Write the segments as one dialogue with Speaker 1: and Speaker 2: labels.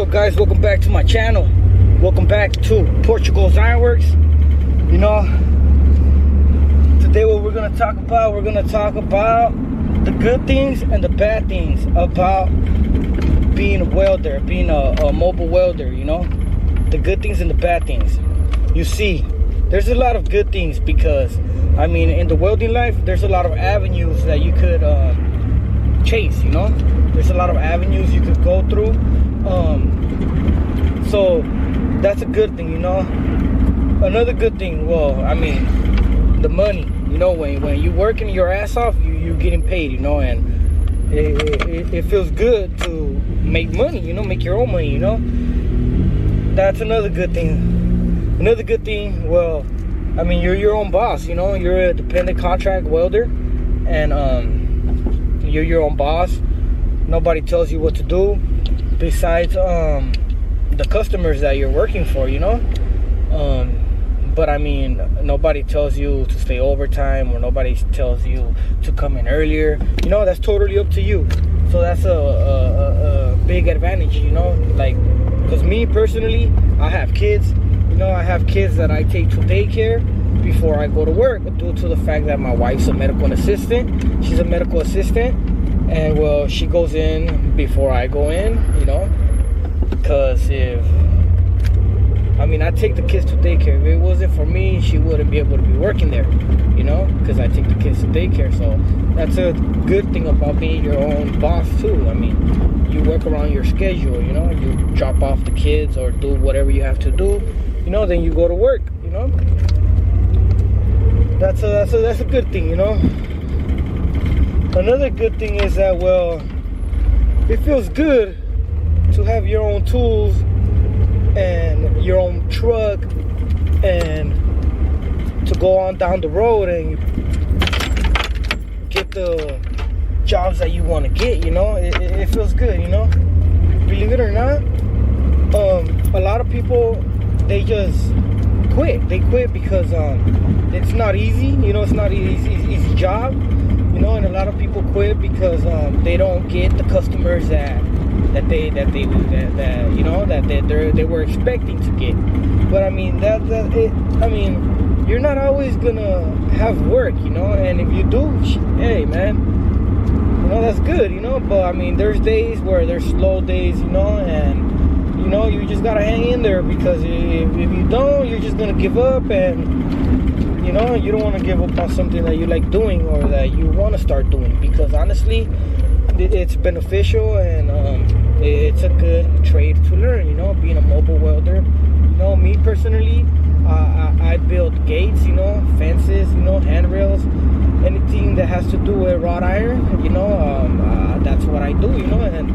Speaker 1: up, guys? Welcome back to my channel. Welcome back to Portugal's Ironworks. You know, today what we're gonna talk about the good things and the bad things about being a welder, being a mobile welder. You know, the good things and the bad things. You see, there's a lot of good things because, I mean, in the welding life, there's a lot of avenues that you could chase. You know, there's a lot of avenues you could go through. So that's a good thing, you know. Another good thing, well, I mean, the money. You know, when you're working your ass off, you're getting paid, you know, and it feels good to make money, you know, make your own money, you know. That's another good thing. Another good thing, well, I mean, you're your own boss, you know. You're a dependent contract welder, and you're your own boss. Nobody tells you what to do besides the customers that you're working for, you know. But I mean, nobody tells you to stay overtime, or nobody tells you to come in earlier, you know. That's totally up to you. So that's a big advantage, you know. Like, because me personally, I have kids, you know. I have kids that I take to daycare before I go to work, due to the fact that my wife's a medical assistant. She's a medical assistant, and well, she goes in before I go in, you know. Because I take the kids to daycare. If it wasn't for me, she wouldn't be able to be working there, you know, because I take the kids to daycare. So that's a good thing about being your own boss too. I mean, you work around your schedule, you know. You drop off the kids or do whatever you have to do, you know, then you go to work, you know. That's a good thing, you know. Another good thing is that, well, it feels good to have your own tools and your own truck, and to go on down the road and get the jobs that you want to get, you know. It feels good, you know. Believe it or not, a lot of people, they just quit. They quit because it's not easy, you know. It's not an easy job, you know. And a lot of people quit because they don't get the customers that they were expecting to get. But I mean, you're not always gonna have work, you know. And if you do, hey man, you know, that's good, you know. But I mean, there's days where there's slow days, you know, and you know, you just gotta hang in there, because if you don't, you're just gonna give up. And you know, you don't want to give up on something that you like doing or that you want to start doing, because honestly, it's beneficial, and it's a good trade to learn, you know, being a mobile welder. You know, me personally, I build gates, you know, fences, you know, handrails, anything that has to do with wrought iron, you know. That's what I do, you know. And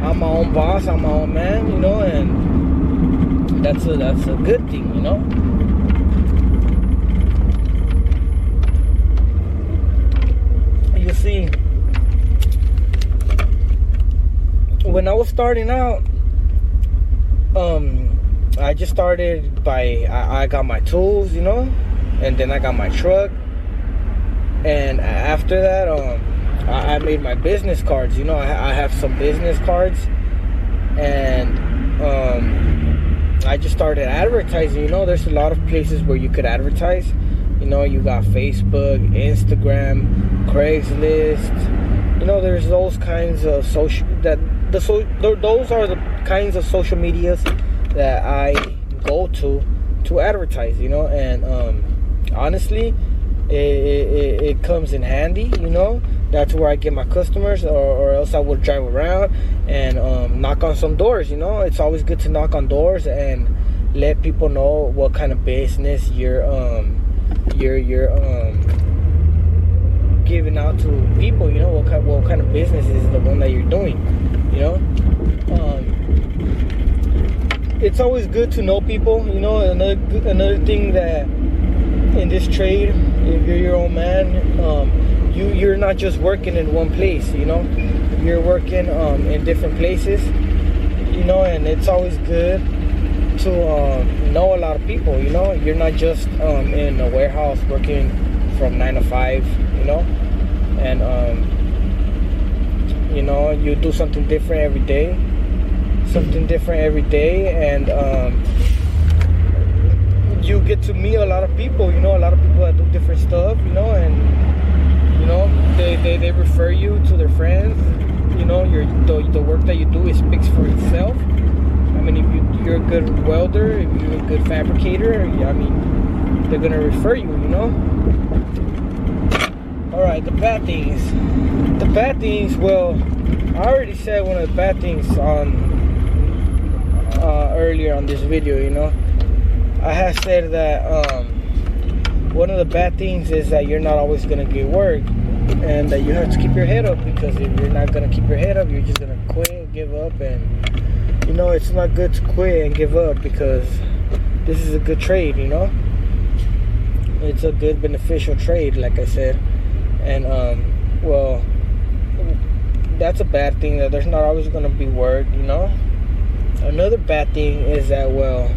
Speaker 1: I'm my own boss, I'm my own man, you know, and that's a good thing, you know. You see, when I was starting out, I just started by, I got my tools, you know, and then I got my truck, and after that, I made my business cards, you know. I have some business cards, and I just started advertising, you know. There's a lot of places where you could advertise, you know. You got Facebook, Instagram, Craigslist, you know. There's those kinds of those are the kinds of social medias that I go to advertise, you know. And honestly, it comes in handy, you know. That's where I get my customers, or else I would drive around and knock on some doors, you know. It's always good to knock on doors and let people know what kind of business you're giving out to people, you know. What kind of business is the one that you're doing, you know. It's always good to know people, you know. Another thing that in this trade, if you're your own man, you're not just working in one place, you know. You're working in different places, you know. And it's always good to know a lot of people, you know. You're not just in a warehouse working from 9 to 5, you know. And you know, you do something different every day. something different every day, and you get to meet a lot of people, you know, a lot of people that do different stuff, you know, and you know, they refer you to their friends. You know, the work that you do, it speaks for itself. I mean, if you're a good welder, if you're a good fabricator, I mean, they're gonna refer you, you know. All right, the bad things. The bad things, well, I already said one of the bad things on earlier on this video, you know. I have said that one of the bad things is that you're not always gonna get work, and that you have to keep your head up, because if you're not gonna keep your head up, you're just gonna quit, give up. And you know, it's not good to quit and give up, because this is a good trade, you know. It's a good beneficial trade, like I said. And well, that's a bad thing, that there's not always gonna be work, you know. Another bad thing is that, well,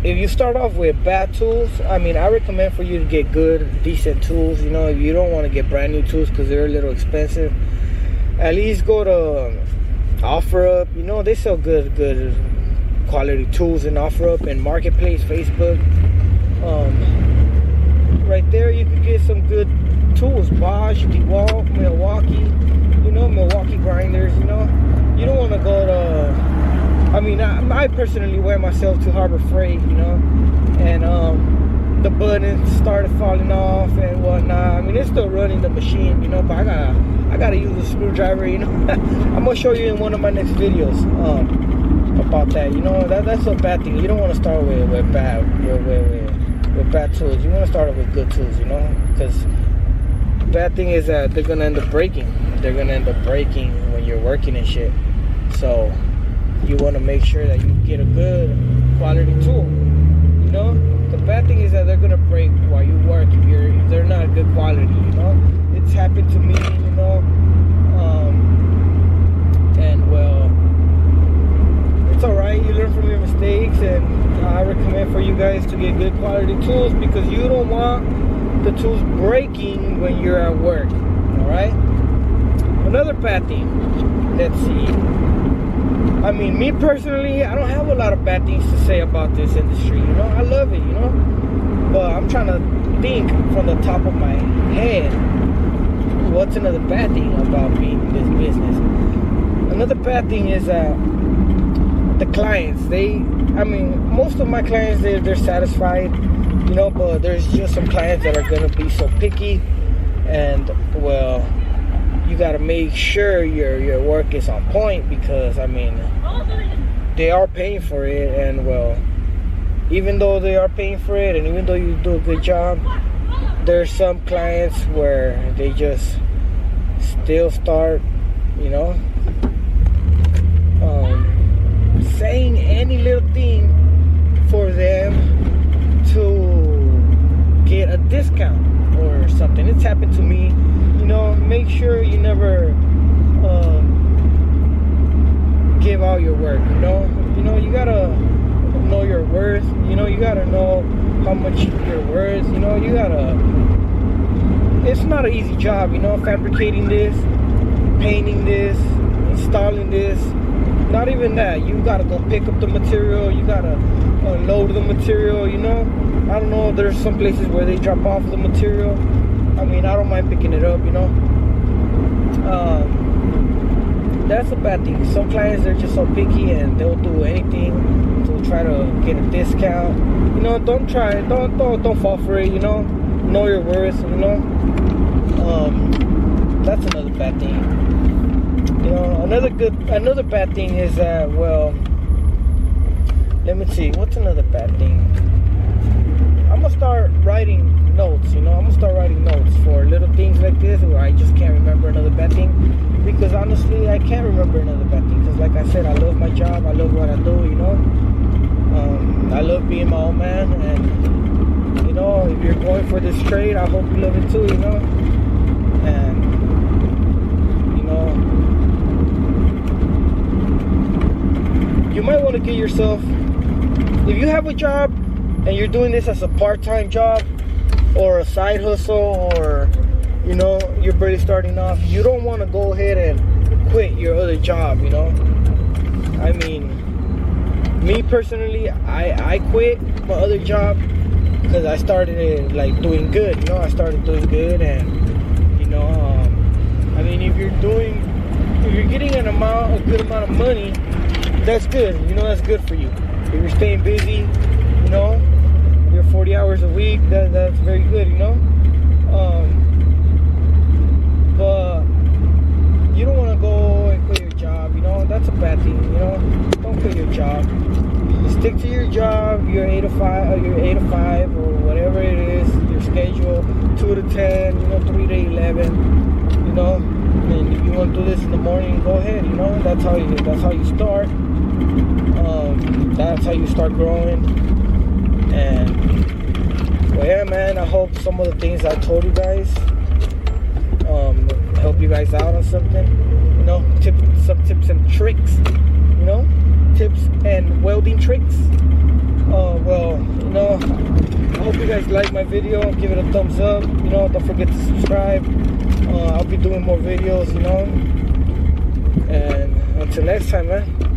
Speaker 1: if you start off with bad tools, I mean, I recommend for you to get good, decent tools. You know, if you don't want to get brand new tools because they're a little expensive, at least go to OfferUp. You know, they sell good quality tools in OfferUp and Marketplace, Facebook. Right there, you could get some good tools. Bosch, DeWalt, Milwaukee. You know, Milwaukee grinders. You know, you don't want to go to. I mean, I personally wear myself to Harbor Freight, you know, and the buttons started falling off and whatnot. I mean, it's still running the machine, you know, but I gotta use a screwdriver, you know. I'm gonna show you in one of my next videos about that. You know, that's a bad thing. You don't want to start with bad tools. You want to start with good tools, you know, because the bad thing is that they're gonna end up breaking. They're gonna end up breaking when you're working and shit. So you want to make sure that you get a good quality tool. You know, the bad thing is that they're gonna break while you work if they're not good quality. You know, it's happened to me. You know, and well, it's all right. You learn from your mistakes, and I recommend for you guys to get good quality tools, because you don't want the tools breaking when you're at work. All right. Another bad thing. Let's see. I mean, me personally, I don't have a lot of bad things to say about this industry, you know. I love it, you know. But I'm trying to think from the top of my head, what's another bad thing about being in this business? Another bad thing is the clients. I mean, most of my clients, they're satisfied, you know, but there's just some clients that are going to be so picky, and, well, you got to make sure your work is on point, because I mean, they are paying for it, and well, even though they are paying for it, and even though you do a good job, there's some clients where they just still start, you know, saying any little thing for them to get a discount or something. It's happened to me. You know, make sure you never give out your work. You know, you gotta know your worth. You know, you gotta know how much you're worth. You know, you gotta. It's not an easy job. You know, fabricating this, painting this, installing this. Not even that. You gotta go pick up the material. You gotta load the material. You know, I don't know. There's some places where they drop off the material. I mean, I don't mind picking it up, you know. That's a bad thing. Some clients, they're just so picky, and they'll do anything to try to get a discount. You know, don't fall for it. You know your worth. You know, that's another bad thing. You know, another bad thing is that, well, let me see. What's another bad thing? I'm gonna start writing notes, you know. I'm gonna start writing notes for little things like this where I just can't remember another bad thing, because honestly, I can't remember another bad thing, because like I said, I love my job, I love what I do, you know. I love being my own man, and you know, if you're going for this trade, I hope you love it too, you know. And you know, you might want to get yourself, if you have a job and you're doing this as a part-time job or a side hustle, or you know, you're barely starting off, you don't want to go ahead and quit your other job, you know. I mean, me personally, I quit my other job because I started like doing good. You know, I started doing good, and you know, I mean, if you're getting a good amount of money, that's good. You know, that's good for you. If you're staying busy, you know, you're 40 hours a week. That's very good. You know, but you don't want to go and quit your job. You know, that's a bad thing. You know, don't quit your job. Stick to your job, your 8 to 5, or your 8 to 5, or whatever it is, your schedule, 2 to 10, you know, 3 to 11, you know. And if you want to do this in the morning, go ahead, you know. That's how you start. That's how you start growing. And well, yeah, man, I hope some of the things I told you guys help you guys out on something. You know, some tips and tricks. You know, tips and welding tricks. Well, you know, I hope you guys like my video. Give it a thumbs up. You know, don't forget to subscribe. I'll be doing more videos, you know. And until next time, man.